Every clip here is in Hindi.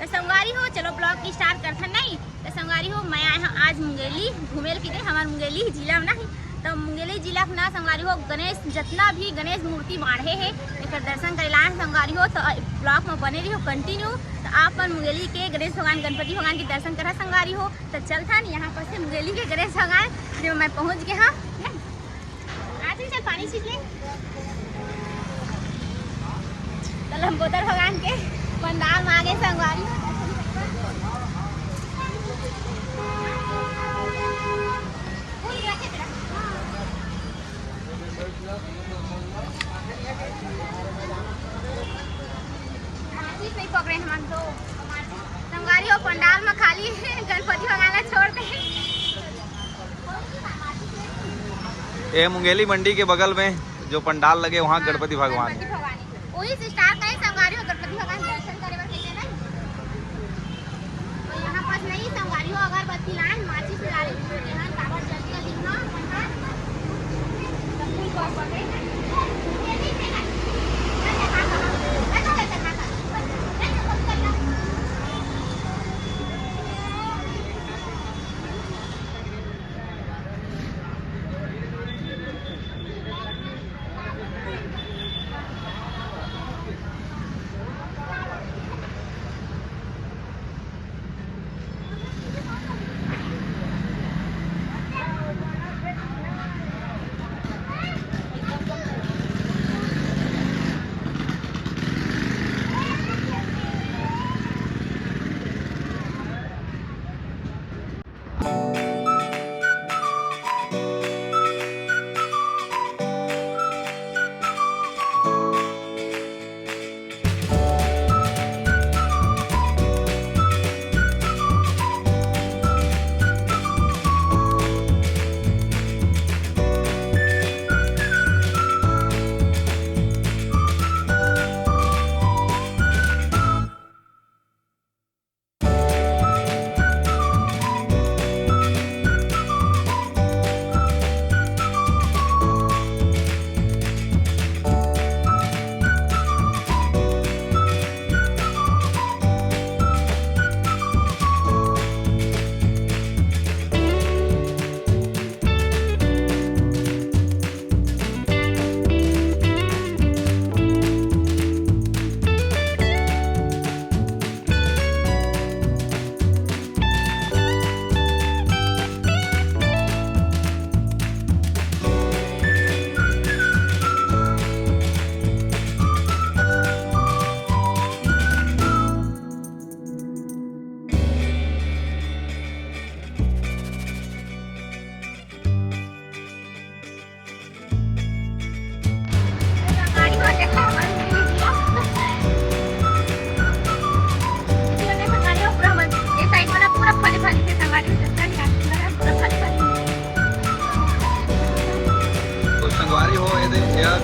तो संगवारी हो चलो ब्लॉग की स्टार्ट करते नहीं। तो संगवारी हो मैं आए हैं आज मुंगेली घूमेल की हमारे मुंगेली जिला में नहीं। तो मुंगेली जिला ना संगवारी हो गणेश जितना भी गणेश मूर्ति बाढ़े है एक दर्शन करे लाए संगवारी हो। तो ब्लॉग में बने रही हो कंटिन्यू। तो आप मुंगेली के गणेश भगवान गणपति भगवान के दर्शन करा संगवारी हो। तो चलता यहाँ पर से मुंगेली के गणेश भगवान जो मैं पहुँच गए। हाँ आज चल पानी सीख लें। तो लंबोदर भगवान के पंडाल में आगे संगवारी नहीं पकड़े हम तो संगवारी हो पंडाल में खाली गणपति भगवान छोड़ते हैं। ये मुंगेली मंडी के बगल में जो पंडाल लगे वहाँ गणपति भगवान वही से स्टार्ट करें संगवारी हो गणपति भगवान दर्शन करे बर कइसे ना। तो यहाँ पास नहीं संगवारी हो अगरबत्ती लान माचिस लाली यहाँ काबर जल्दी जल्दी ना पंडाल सब फूल को पकड़े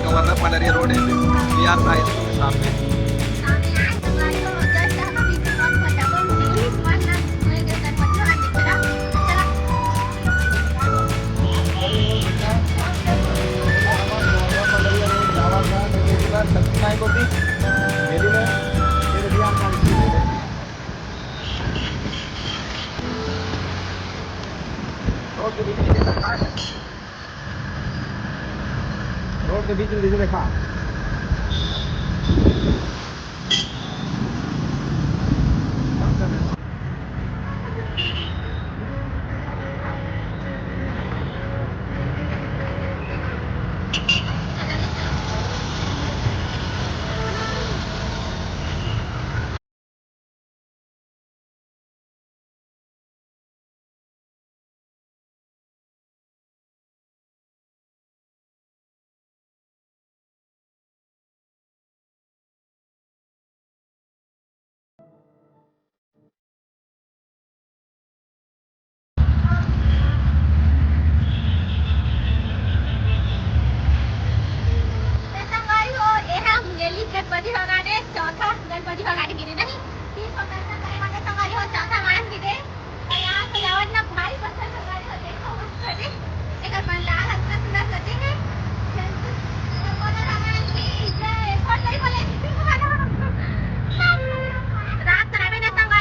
गवर्नर पलरिया रोड है बिहार साइड सामने। रोड के बीच में देखा गणपति भगवान चौथा गणपति भगवान गिरे नहीं तीन दर्शन करे माने संगवारी हो चौथा मान गिरे। और यहाँ सजावट ना भारी पत्थर संगवारी हो देखो सजे एक पंडाल अच्छा सुंदर सजे है। गणपति भगवान की जय। और सही बोले रात करावे ना संगवारी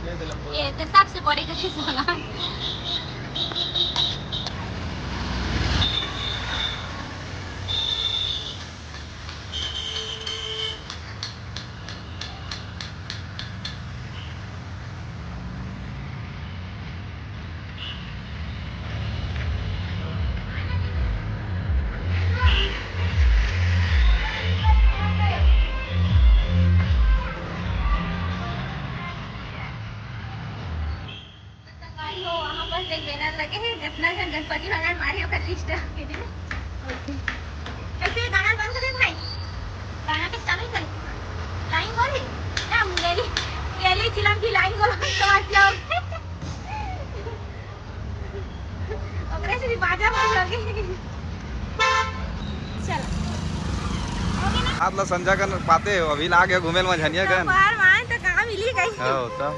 ये तो सबसे बड़ी गणेश भगवान। एक बैनर लगे हैं जितना जन गणपति भगवान मारे ओकर लिस्ट के दिन ऐसे गाना बंद कर दे भाई, गाना के चालू कर लाइन बोली ना मुंगेली मुंगेली चिलम की लाइन बोल समझ जाओ ओकरे से भी बाजा बोल लगे। चल ओके ना हाथ ला संजा कर पाते हो अभी ला के घूमे में झनिया तो गन बार मान तो कहां मिली गई हां तो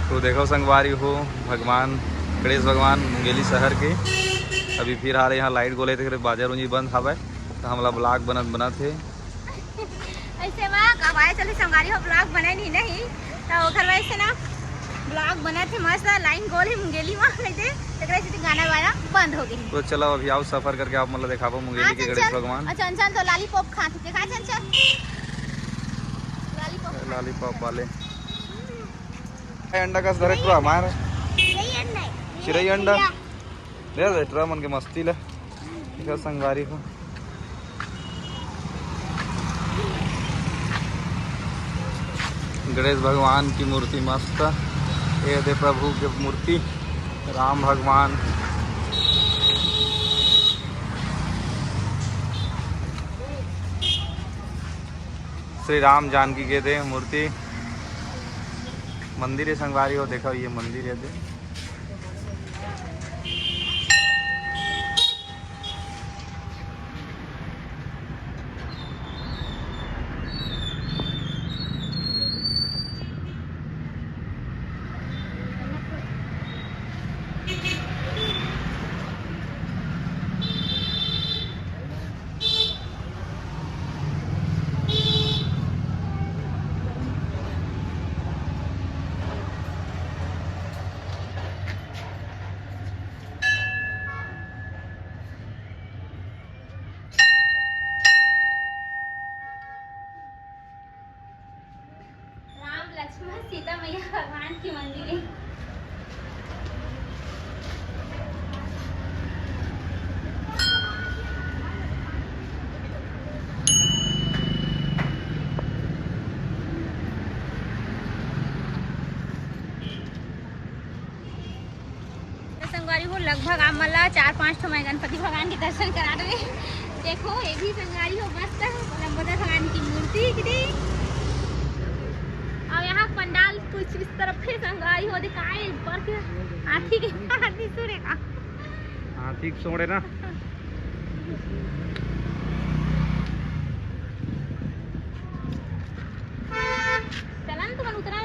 तो देखो संगवारी हो भगवान गणेश भगवान मुंगेली शहर के अभी फिर आ रहे यहाँ लाइट गोले थे बाजार उंजी बंद हवे तो हमला ब्लॉग बनत थे ऐसे में कब आए चले संगारी हो ब्लॉग बने नहीं तो ओकर वजह से ना ब्लॉग बना थे मस्त लाइन गोल है मुंगेली में नहीं थे एकरे से गाना वाला बंद हो गई। तो चलो अभी आओ सफर करके आप मतलब दिखाबो मुंगेली के गणेश भगवान। अच्छा चंचल तो लॉलीपॉप खाते थे, खा चंचल लॉलीपॉप वाले अंडा का धरे ट्रा मार यही अंडा है चिरई अंडा दे दे ट्रा मन के मस्ती ले इधर संगवारी को गणेश भगवान की मूर्ति मस्त ये दे प्रभु की मूर्ति राम भगवान श्री राम जानकी के दे मूर्ति मंदिर है संगवारी हो देखो ये मंदिर है दे लक्ष्मण सीता मैया भगवान की मंदिर है। संगवारी हो लगभग आमला 4-5 ठो मैं गणपति भगवान के दर्शन करा रहे। देखो ये भी संगवारी हो मस्त लंबोदर भगवान की मूर्ति कितनी और यहाँ पंडाल कुछ इस तरफ है संगवारी हो दिखाए पर के हाथी के हाथी सुरे का हाथी सोड़े ना चलन तो मन उतरा